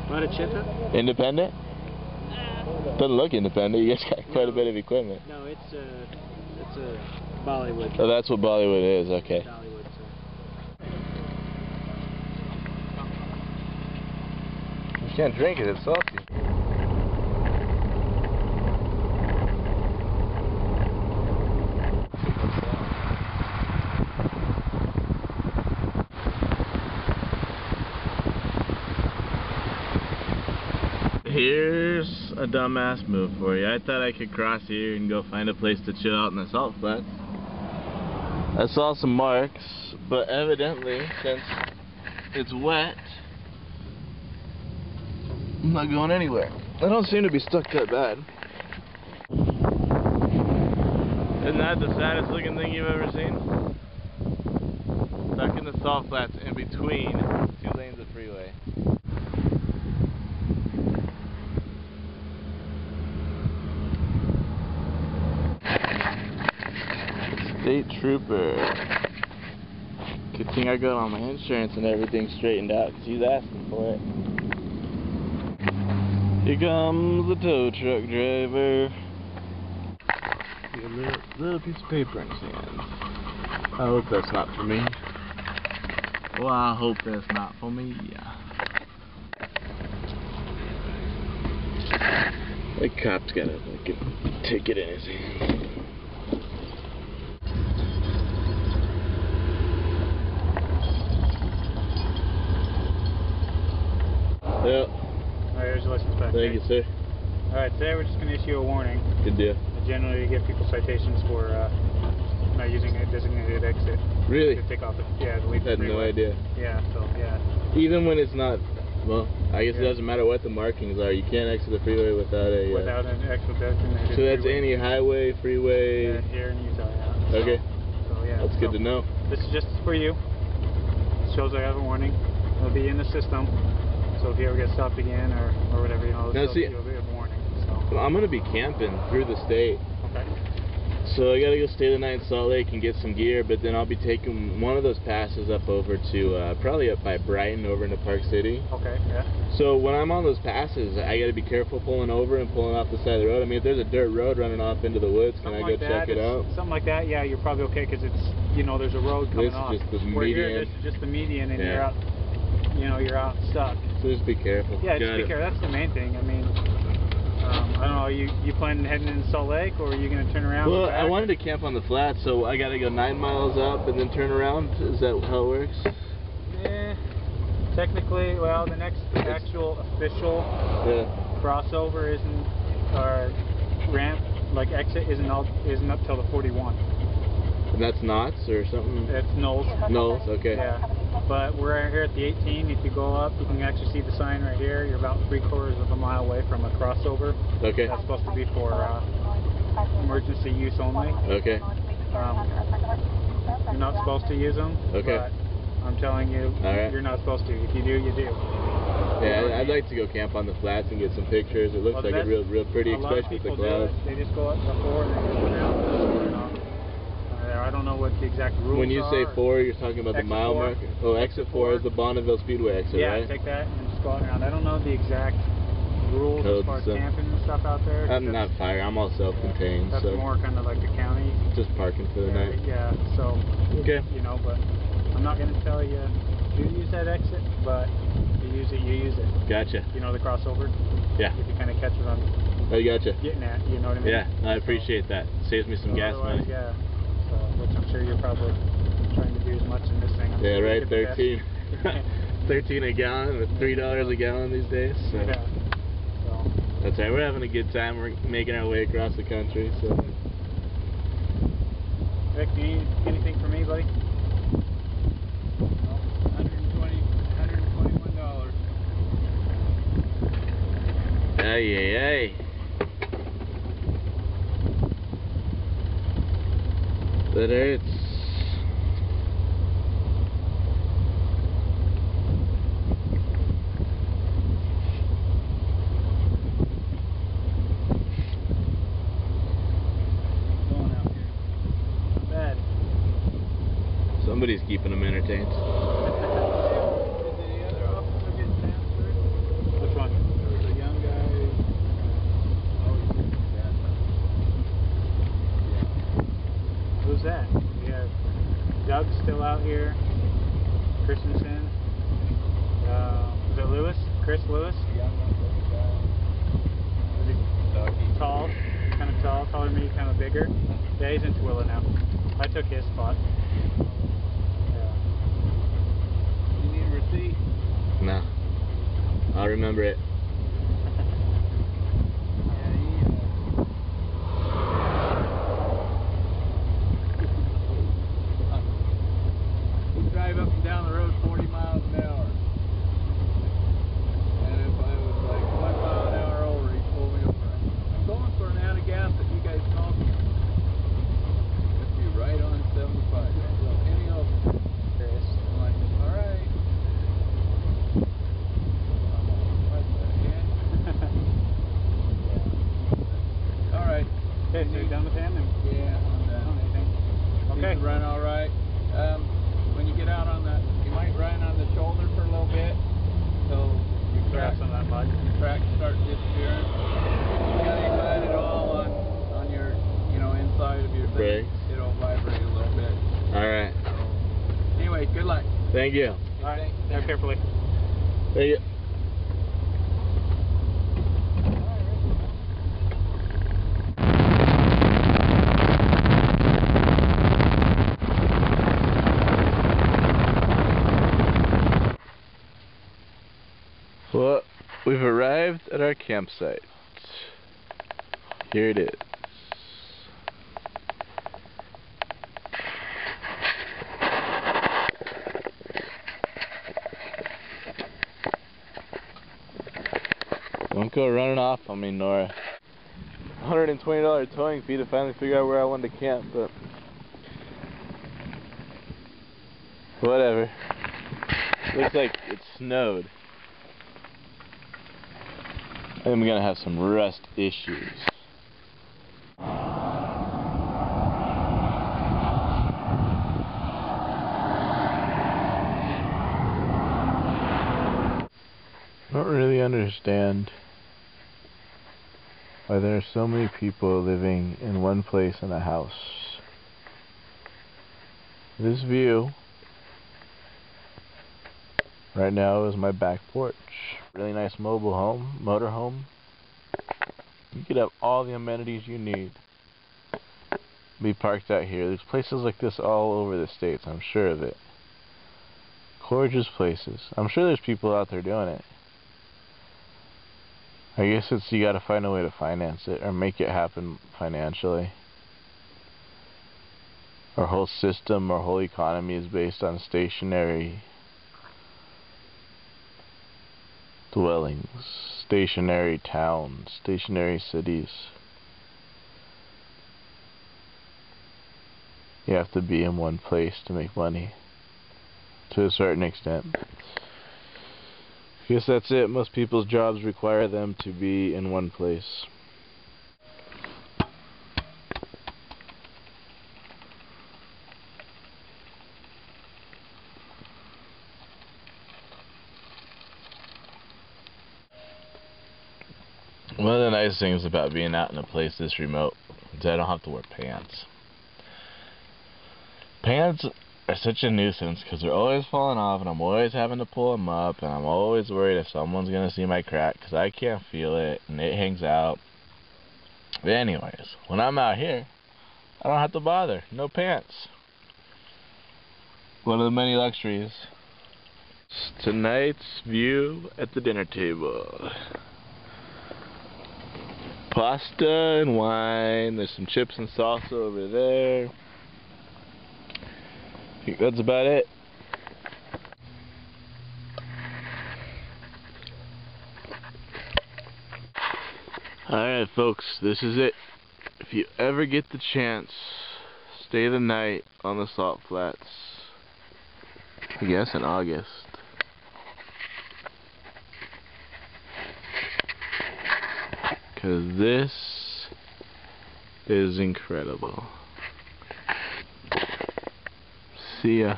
Marocchetta? Independent? Doesn't look independent. You guys got quite a bit of equipment. No, it's a Bollywood. Oh, that's what Bollywood is. Okay. Bollywood, so. You can't drink it. It's salty. Here's a dumbass move for you. I thought I could cross here and go find a place to chill out in the salt flats. I saw some marks, but evidently, since it's wet, I'm not going anywhere. I don't seem to be stuck that bad. Isn't that the saddest looking thing you've ever seen? Stuck in the salt flats in between 2 lanes of freeway. State trooper. Good thing I got all my insurance and everything straightened out because he's asking for it. Here comes the tow truck driver. See a little piece of paper in his hand. I hope that's not for me. Well, I hope that's not for me. The cop's got a ticket in his hand. Yep. Alright, here's your license back. Thank you, sir. Alright, today we're just going to issue a warning. Good deal. Generally, you give people citations for not using a designated exit. Really? To take off the, the lead I had no idea. Yeah, so, yeah. Even when it's not, well, I guess it doesn't matter what the markings are. You can't exit the freeway without a... without an exit designated So that's freeway. any highway, freeway... Yeah, here in Utah, yeah. Okay. So, yeah. That's good to know. This is just for you. It shows I have a warning. It'll be in the system. So if you ever get stopped again or whatever, you know, it'll be a warning. So. Well, I'm going to be camping through the state. Okay. So I got to go stay the night in Salt Lake and get some gear, but then I'll be taking one of those passes up over to, probably up by Brighton over into Park City. Okay, yeah. So when I'm on those passes, I got to be careful pulling over and pulling off the side of the road. I mean, if there's a dirt road running off into the woods, can I go check it out? Something like that, yeah, you're probably okay because it's, you know, there's a road coming off. This is just the median. Where here, this is just the median and you're out. You know, you're out stuck. So just be careful. Yeah, just be careful. That's the main thing. I mean, I don't know. Are you planning on heading into Salt Lake, or are you going to turn around? Well, I wanted to camp on the flats, so I got to go 9 miles up and then turn around. Is that how it works? Technically, well, the next actual official crossover isn't, or ramp, like exit, isn't up till the 41. And that's knots or something? It's Knolls. Knolls, okay. Yeah. But we're here at the 18. If you go up, you can actually see the sign right here. You're about 3/4 of a mile away from a crossover. Okay. That's supposed to be for emergency use only. Okay. You're not supposed to use them. Okay. But I'm telling you, you're not supposed to. If you do, you do. Yeah, I'd like to go camp on the flats and get some pictures. It looks like a real pretty, especially with the clouds. They just go up before and then just go down. I don't know what the exact rules are. When you say 4, you're talking about the mile marker? Oh, exit 4 is the Bonneville Speedway exit, right? Yeah, take that and just go out around. I don't know the exact rules as far as camping and stuff out there. I'm not fire. I'm all self-contained. That's more kind of like the county. Just parking for the night. Yeah, so, you know, but I'm not going to tell you to use that exit, but if you use it, you use it. Gotcha. You know the crossover? Yeah. If you kind of catch what I'm gotcha. Getting at, you know what I mean? Yeah, I appreciate that. Saves me some gas money. Yeah. So, which I'm sure you're probably trying to do as much in this thing. Yeah, right, 13. 13 a gallon with $3 a gallon these days. So. Yeah. So. That's right, we're having a good time. We're making our way across the country. So. Rick, do you need anything from me, buddy? $121. Hey. That hurts. Going out here. Not bad. Somebody's keeping them entertained. Did the other here. Christensen. Was it Lewis? Chris Lewis? Yeah, I'm not looking guy. Was he tall? Kind of tall, taller than me, kind of bigger. Yeah, he's in Twilla now. I took his spot. Yeah. You need a receipt? No. I'll remember it. Drive up and down the road 40 miles an hour. And if I was like 1 mile an hour over, he'd pull me over. I'm going for an out of gas that you guys called me. If you right on 75. So any over. Chris. I'm like, alright. Alright. Okay, so you're done with him? Yeah, I'm done. Anything? Okay. Seems to run alright. When you get out on the, you might run on the shoulder for a little bit, so your Grab some of that mud. tracks start disappearing. You got any mud at all on your, inside of your thing? Brakes. It'll vibrate a little bit. Alright. Anyway, good luck. Thank you. Alright, drive carefully. Thank you. Well, we've arrived at our campsite. Here it is. Don't go running off on me, Nora. $120 towing fee to finally figure out where I wanted to camp, but whatever. Looks like it snowed. I'm gonna have some rust issues. I don't really understand why there are so many people living in one place in a house. This view right now is my back porch. Really nice mobile home, motorhome. You could have all the amenities you need. Be parked out here. There's places like this all over the States, I'm sure of it. Gorgeous places. I'm sure there's people out there doing it. I guess it's you gotta find a way to finance it or make it happen financially. Our whole system, our whole economy is based on stationary dwellings, stationary towns, stationary cities. You have to be in one place to make money, to a certain extent. I guess that's it. Most people's jobs require them to be in one place. One of the nice things about being out in a place this remote is I don't have to wear pants. Pants are such a nuisance because they're always falling off and I'm always having to pull them up and I'm always worried if someone's going to see my crack because I can't feel it and it hangs out. But anyways, when I'm out here, I don't have to bother. No pants. One of the many luxuries. Tonight's view at the dinner table. Pasta and wine. There's some chips and salsa over there. I think that's about it. Alright folks, this is it. If you ever get the chance, stay the night on the Salt Flats. I guess in August. Because this is incredible. See ya.